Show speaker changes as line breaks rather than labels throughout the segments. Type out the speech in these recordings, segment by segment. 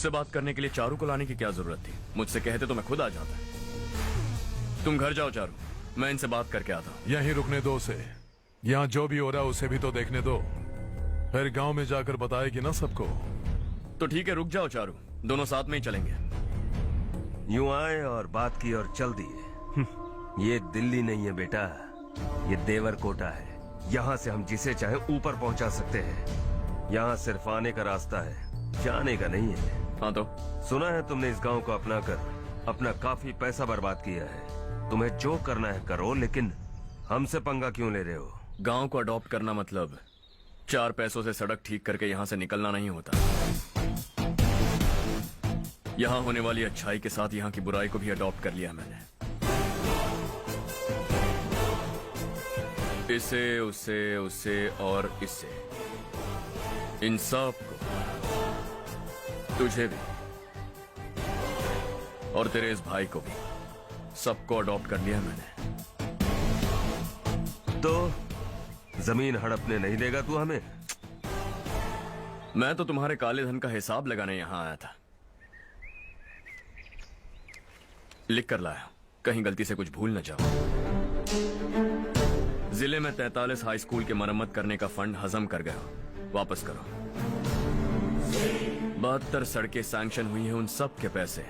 मुझसे बात करने के लिए चारू को लाने की क्या जरूरत थी? मुझसे कहते तो मैं खुद आ जाता। तुम घर जाओ चारू, मैं इनसे बात करके आता हूँ।
यहीं रुकने दो उसे। यहाँ जो भी हो रहा है उसे भी तो देखने दो, फिर गांव में जाकर बताएगी ना सबको।
तो ठीक है, रुक जाओ चारू, दोनों साथ में ही चलेंगे।
यूं आए और बात की और चल दिए। ये दिल्ली नहीं है बेटा, ये देवरकोटा है। यहाँ से हम जिसे चाहे ऊपर पहुँचा सकते हैं। यहाँ सिर्फ आने का रास्ता है, जाने का नहीं है।
हाँ तो
सुना है तुमने इस गांव को अपना कर अपना काफी पैसा बर्बाद किया है। तुम्हें जो करना है करो, लेकिन हमसे पंगा क्यों ले रहे हो?
गांव को अडॉप्ट करना मतलब 4 पैसों से सड़क ठीक करके यहाँ से निकलना नहीं होता। यहाँ होने वाली अच्छाई के साथ यहाँ की बुराई को भी अडॉप्ट कर लिया मैंने। इसे, उसे, उसे और इससे, इन सब को, तुझे भी और तेरे इस भाई को भी, सबको अडॉप्ट कर लिया मैंने।
तो जमीन हड़पने नहीं देगा तू हमें?
मैं तो तुम्हारे काले धन का हिसाब लगाने यहां आया था। लिख कर लाया, कहीं गलती से कुछ भूल न जाओ। जिले में 43 हाई स्कूल के मरम्मत करने का फंड हजम कर गया, वापस करो। 72 सड़कें सैंक्शन हुई हैं, उन सब के पैसे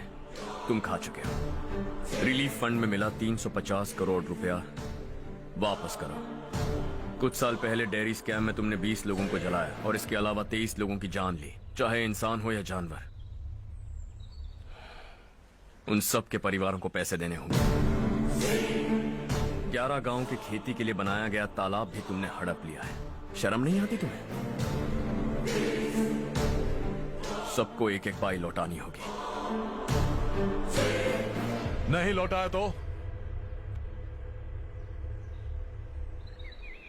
तुम खा चुके हो। रिलीफ फंड में मिला 350 करोड़ रुपया, वापस करो। कुछ साल पहले डेयरी स्कैम में तुमने 20 लोगों को जलाया और इसके अलावा 23 लोगों की जान ली, चाहे इंसान हो या जानवर। उन सब के परिवारों को पैसे देने होंगे। 11 गांव की खेती के लिए बनाया गया तालाब भी तुमने हड़प लिया है। शर्म नहीं आती तुम्हें? सबको एक एक पाई लौटानी होगी।
नहीं लौटाया तो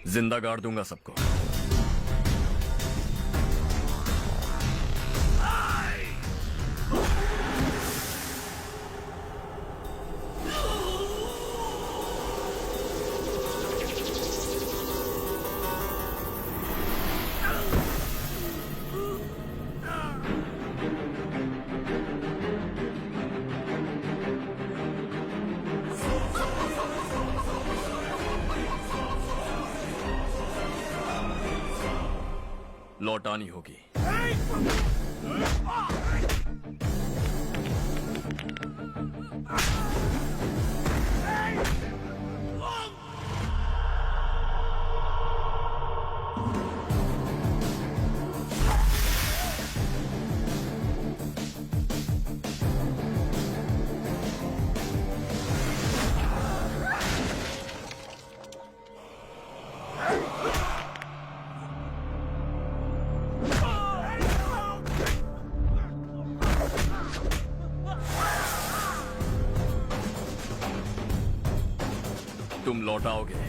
जिंदा गाड़ दूंगा सबको। लौटानी होगी। तुम लौटाओगे।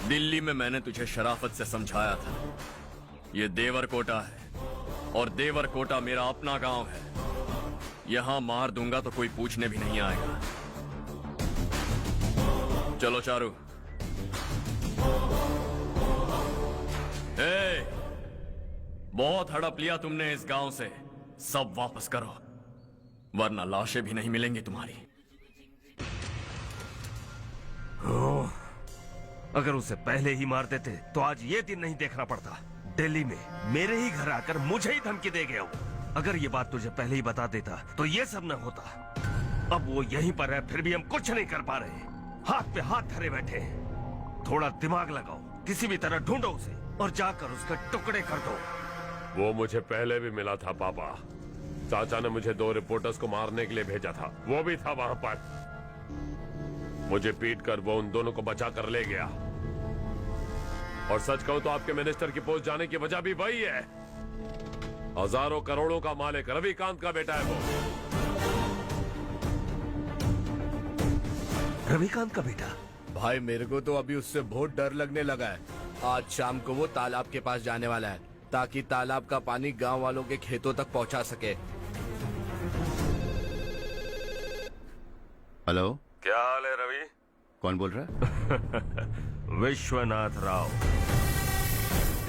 दिल्ली में मैंने तुझे शराफत से समझाया था, ये देवरकोटा है और देवरकोटा मेरा अपना गांव है। यहां मार दूंगा तो कोई पूछने भी नहीं आएगा। चलो चारू। बहुत हड़प लिया तुमने इस गांव से, सब वापस करो, वरना लाशें भी नहीं मिलेंगी तुम्हारी।
अगर उसे पहले ही मार देते तो आज ये दिन नहीं देखना पड़ता। दिल्ली में मेरे ही घर आकर मुझे ही धमकी दे गया वो। अगर ये बात तुझे पहले ही बता देता तो ये सब न होता। अब वो यहीं पर है, फिर भी हम कुछ नहीं कर पा रहे। हाथ पे हाथ धरे बैठे हैं। थोड़ा दिमाग लगाओ, किसी भी तरह ढूंढो उसे और जाकर उसके टुकड़े कर दो।
वो मुझे पहले भी मिला था पापा, चाचा ने मुझे 2 रिपोर्टर्स को मारने के लिए भेजा था, वो भी था वहां पर। मुझे पीट कर वो उन दोनों को बचा कर ले गया। और सच कहूं तो आपके मिनिस्टर की पोस्ट जाने की वजह भी वही है। हजारों करोड़ों का मालिक रविकांत का बेटा है वो।
रविकांत का बेटा?
भाई मेरे को तो अभी उससे बहुत डर लगने लगा है। आज शाम को वो तालाब के पास जाने वाला है ताकि तालाब का पानी गांव वालों के खेतों तक पहुंचा सके।
हेलो,
क्या हाल है रवि?
कौन बोल रहा है?
विश्वनाथ राव।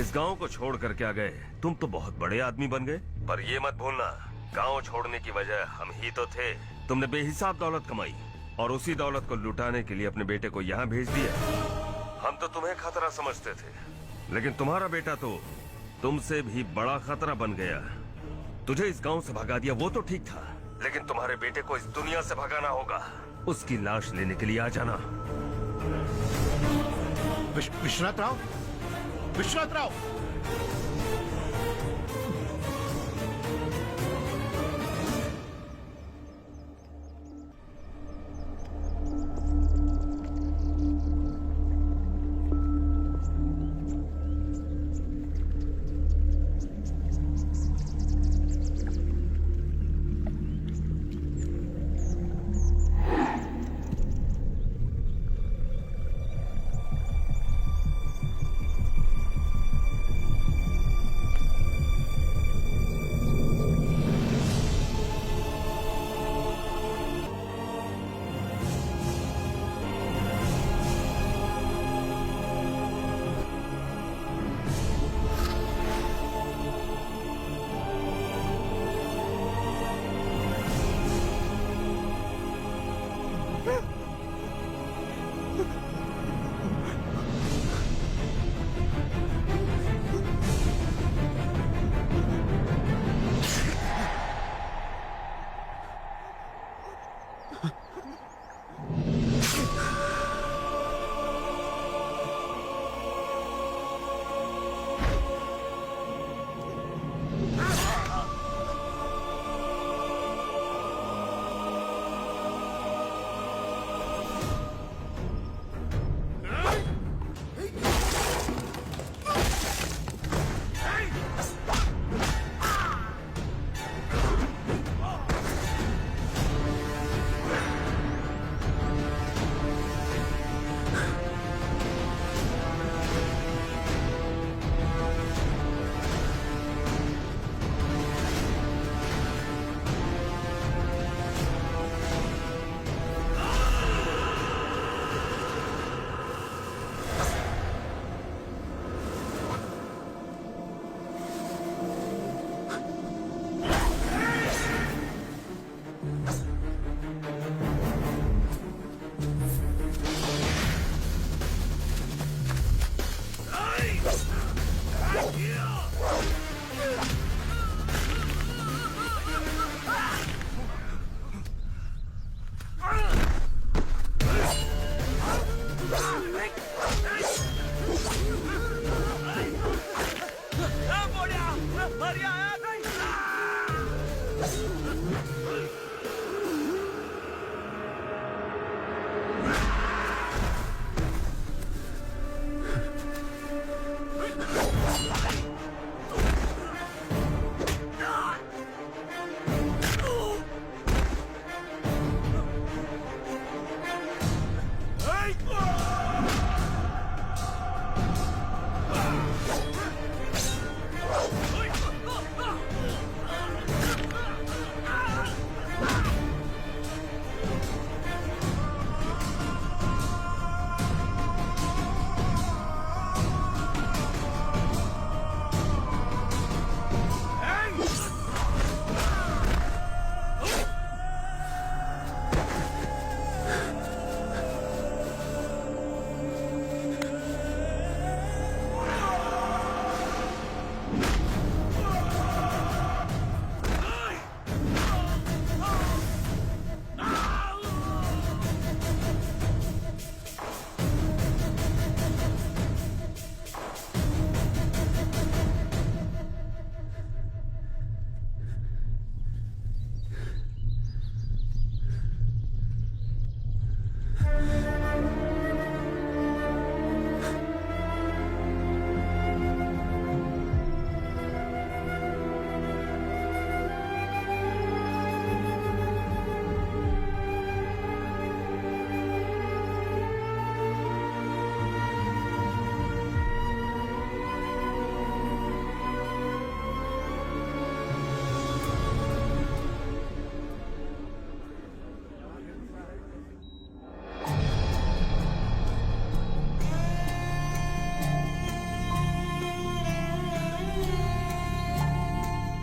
इस गांव को छोड़ कर क्या गए? तुम तो बहुत बड़े आदमी बन गए। पर ये मत भूलना, गांव छोड़ने की वजह हम ही तो थे। तुमने बेहिसाब दौलत कमाई और उसी दौलत को लुटाने के लिए अपने बेटे को यहाँ भेज दिया। हम तो तुम्हें खतरा समझते थे, लेकिन तुम्हारा बेटा तो तुमसे भी बड़ा खतरा बन गया। तुझे इस गांव से भगा दिया वो तो ठीक था, लेकिन तुम्हारे बेटे को इस दुनिया से भगाना होगा। उसकी लाश लेने के लिए आ जाना।
विश्वनाथ राव, विश्वनाथ राव।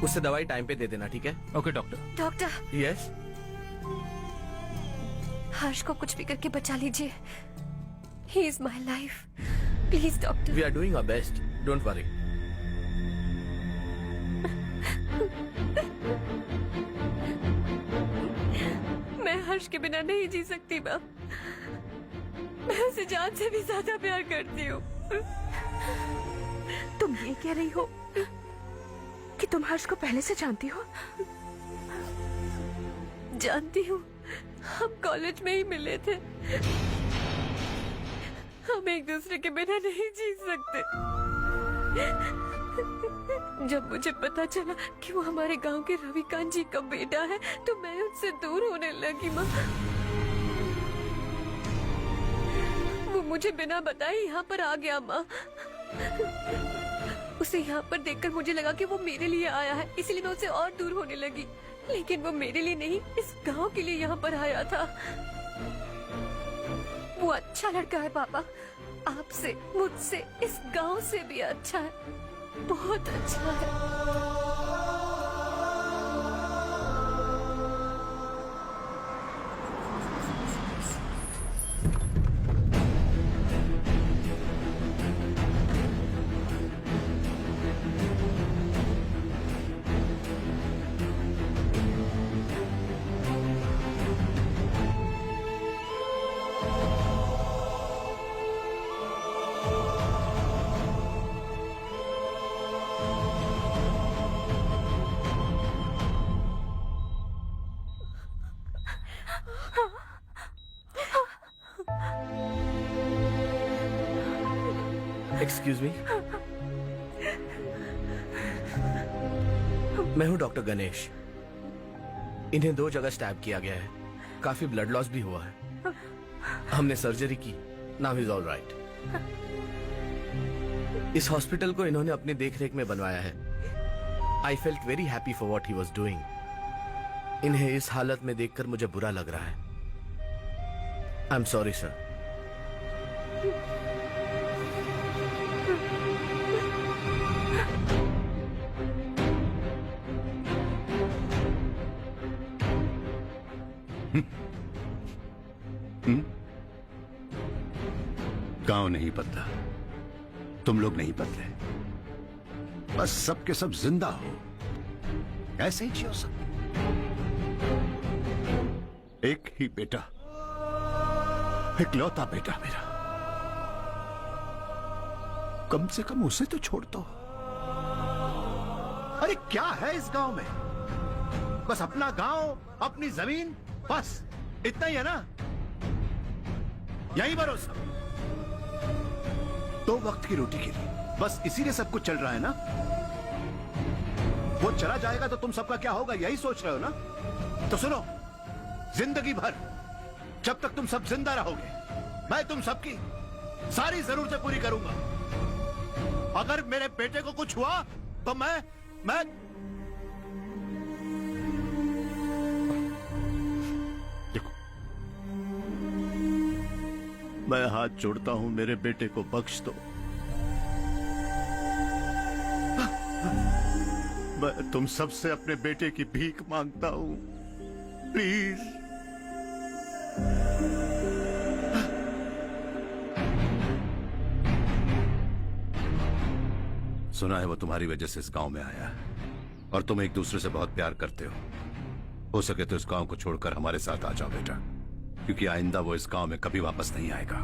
उससे दवाई टाइम पे दे देना, ठीक है?
Okay doctor.
Doctor,
yes.
Harsh को कुछ भी करके बचा लीजिए। He is my life, please doctor.
We are doing our best, don't worry.
मैं हर्ष के बिना नहीं जी सकती माँ। मैं उसे जान से भी ज्यादा प्यार करती हूँ।
तुम ये कह रही हो कि तुम हर्ष को पहले से जानती हो?
जानती हूँ, हम कॉलेज में ही मिले थे। हम एक दूसरे के बिना नहीं जी सकते। जब मुझे पता चला कि वो हमारे गांव के रविकांत जी का बेटा है, तो मैं उससे दूर होने लगी माँ। वो मुझे बिना बताए यहाँ पर आ गया माँ। उसे यहाँ पर देखकर मुझे लगा कि वो मेरे लिए आया है, इसलिए मैं उससे और दूर होने लगी। लेकिन वो मेरे लिए नहीं, इस गांव के लिए यहाँ पर आया था। वो अच्छा लड़का है पापा, आपसे, मुझसे, इस गांव से भी अच्छा है, बहुत अच्छा है।
एक्सक्यूज मी, मैं हूं डॉक्टर गणेश। इन्हें 2 जगह स्टैब किया गया है, काफी ब्लड लॉस भी हुआ है। हमने सर्जरी की, नाउ इज ऑल राइट। इस हॉस्पिटल को इन्होंने अपनी देखरेख में बनवाया है। I felt very happy for what he was doing. इन्हें इस हालत में देखकर मुझे बुरा लग रहा है। I am sorry sir.
गांव नहीं बदला, तुम लोग नहीं बदले, बस सब के सब जिंदा हो, ऐसे ही जियो सब। एक ही बेटा, इकलौता बेटा मेरा, कम से कम उसे तो छोड़ दो। अरे क्या है इस गांव में? बस अपना गांव, अपनी जमीन, बस इतना ही है ना? यही भरोसा, 2 वक्त की रोटी के लिए, बस इसीलिए सब कुछ चल रहा है ना? वो चला जाएगा तो तुम सबका क्या होगा, यही सोच रहे हो ना? तो सुनो, जिंदगी भर जब तक तुम सब जिंदा रहोगे, मैं तुम सबकी सारी जरूरतें पूरी करूंगा। अगर मेरे बेटे को कुछ हुआ तो मैं देखो, मैं हाथ जोड़ता हूं, मेरे बेटे को बख्श दो। मैं तुम सबसे अपने बेटे की भीख मांगता हूं, प्लीज। सुना है वो तुम्हारी वजह से इस गांव में आया है और तुम एक दूसरे से बहुत प्यार करते हो सके तो इस गांव को छोड़कर हमारे साथ आ जाओ बेटा, क्योंकि आइंदा वो इस गांव में कभी वापस नहीं आएगा।